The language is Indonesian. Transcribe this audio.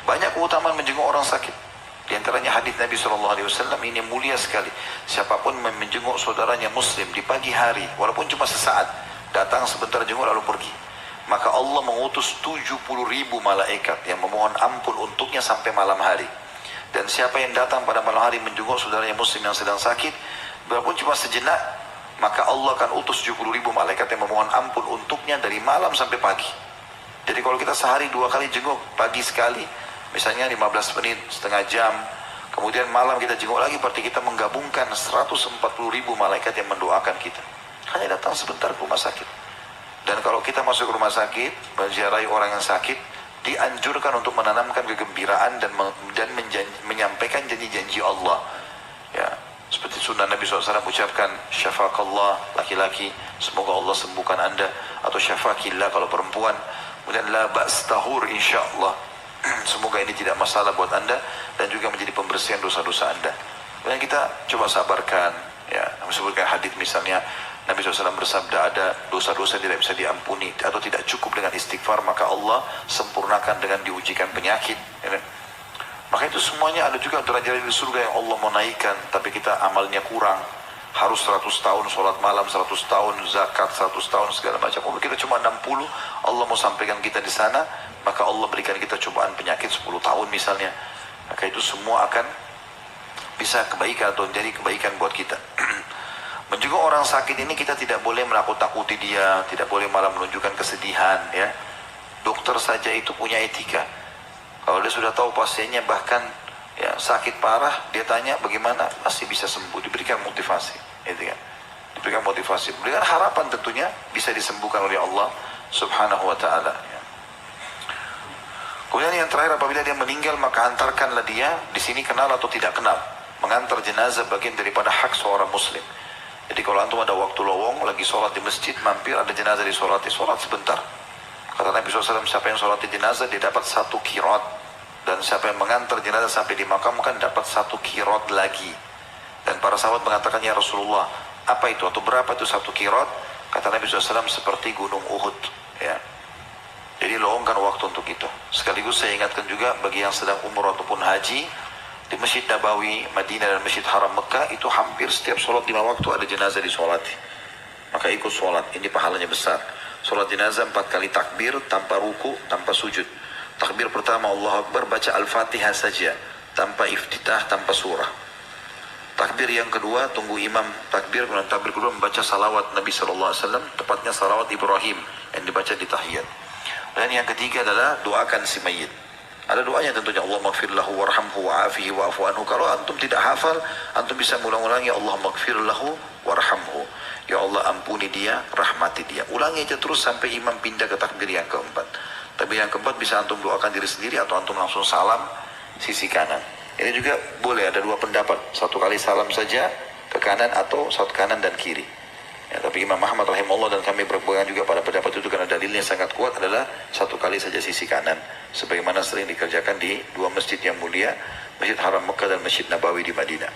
Banyak keutamaan menjenguk orang sakit. Di antaranya hadis Nabi SAW ini mulia sekali. Siapapun menjenguk saudaranya muslim di pagi hari, walaupun cuma sesaat, datang sebentar jenguk lalu pergi, maka Allah mengutus 70.000 malaikat yang memohon ampun untuknya sampai malam hari. Dan siapa yang datang pada malam hari menjenguk saudaranya muslim yang sedang sakit, walaupun cuma sejenak, maka Allah akan utus 70.000 malaikat yang memohon ampun untuknya dari malam sampai pagi. Jadi kalau kita sehari 2 kali jenguk, pagi sekali, misalnya 15 menit, setengah jam, kemudian malam kita jenguk lagi, berarti kita menggabungkan 140.000 malaikat yang mendoakan kita. Hanya datang sebentar ke rumah sakit. Dan kalau kita masuk ke rumah sakit, menziarahi orang yang sakit, dianjurkan untuk menanamkan kegembiraan dan menyampaikan janji-janji Allah. Ya, seperti sunnah Nabi SAW ucapkan, syafaqallah laki-laki, semoga Allah sembuhkan anda, atau syafaqillah kalau perempuan. Kemudian la ba's tahur insyaallah, semoga ini tidak masalah buat anda dan juga menjadi pembersihan dosa-dosa anda. Dan kita coba sabarkan, ya, sebutkan hadis misalnya Nabi SAW bersabda, ada dosa-dosa tidak bisa diampuni atau tidak cukup dengan istighfar, maka Allah sempurnakan dengan diujikan penyakit, ya. Maka itu semuanya ada juga derajat di surga yang Allah mau naikkan, tapi kita amalnya kurang. Harus 100 tahun sholat malam, 100 tahun zakat, 100 tahun segala macam. Kalau kita cuma 60, Allah mau sampaikan kita di sana, maka Allah berikan kita cobaan penyakit 10 tahun misalnya. Maka itu semua akan bisa kebaikan atau menjadi kebaikan buat kita. Menjenguk orang sakit ini kita tidak boleh menakut-takuti dia, tidak boleh malah menunjukkan kesedihan, ya. Dokter saja itu punya etika. Kalau dia sudah tahu pasiennya bahkan ya sakit parah, dia tanya bagaimana, masih bisa sembuh, diberikan motivasi, gitu kan? Diberikan motivasi, diberikan harapan tentunya bisa disembuhkan oleh Allah Subhanahu wa taala, ya. Kemudian yang terakhir, apabila dia meninggal maka antarkanlah dia, di sini kenal atau tidak kenal. Mengantar jenazah bagian daripada hak seorang muslim. Jadi kalau antum ada waktu lowong, lagi sholat di masjid, mampir ada jenazah disolati, sholat sebentar. Kata Nabi SAW, siapa yang sholat di jenazah dia dapat 1 qirat. Dan siapa yang mengantar jenazah sampai dimakamkan dapat 1 qirat lagi. Dan para sahabat mengatakan, ya Rasulullah, apa itu atau berapa itu 1 qirat? Kata Nabi SAW, seperti gunung Uhud, ya. Jadi lowongkan waktu untuk itu. Sekaligus saya ingatkan juga bagi yang sedang umrah ataupun haji, di Masjid Nabawi, Madinah dan Masjid Haram Mekah itu hampir setiap sholat 5 waktu ada jenazah disolati. Maka ikut sholat, ini pahalanya besar. Sholat jenazah 4 kali takbir, tanpa ruku, tanpa sujud. Takbir pertama Allah Akbar, baca Al-Fatihah saja, tanpa iftitah, tanpa surah. Takbir yang kedua, tunggu imam takbir, kemudian takbir kedua membaca salawat Nabi SAW, tepatnya salawat Ibrahim yang dibaca di tahiyat. Dan yang ketiga adalah doakan si mayit. Ada doanya tentunya, Allah maghfir lahu warhamhu wa'afihi wa'afu anhu. Kalau antum tidak hafal, antum bisa ulang-ulangi, Allah maghfir lahu warhamhu. Ya Allah ampuni dia, rahmati dia. Ulangi aja terus sampai imam pindah ke takbir yang keempat. Takbir yang keempat bisa antum doakan diri sendiri atau antum langsung salam sisi kanan. Ini juga boleh, ada 2 pendapat. 1 kali salam saja ke kanan atau 1 kanan dan kiri. Ya, tapi Imam Ahmad rahimahullah dan kami berpegang juga pada pendapat itu karena dalilnya sangat kuat adalah 1 kali saja sisi kanan. Sebagaimana sering dikerjakan di 2 masjid yang mulia, Masjid Haram Mekah dan Masjid Nabawi di Madinah.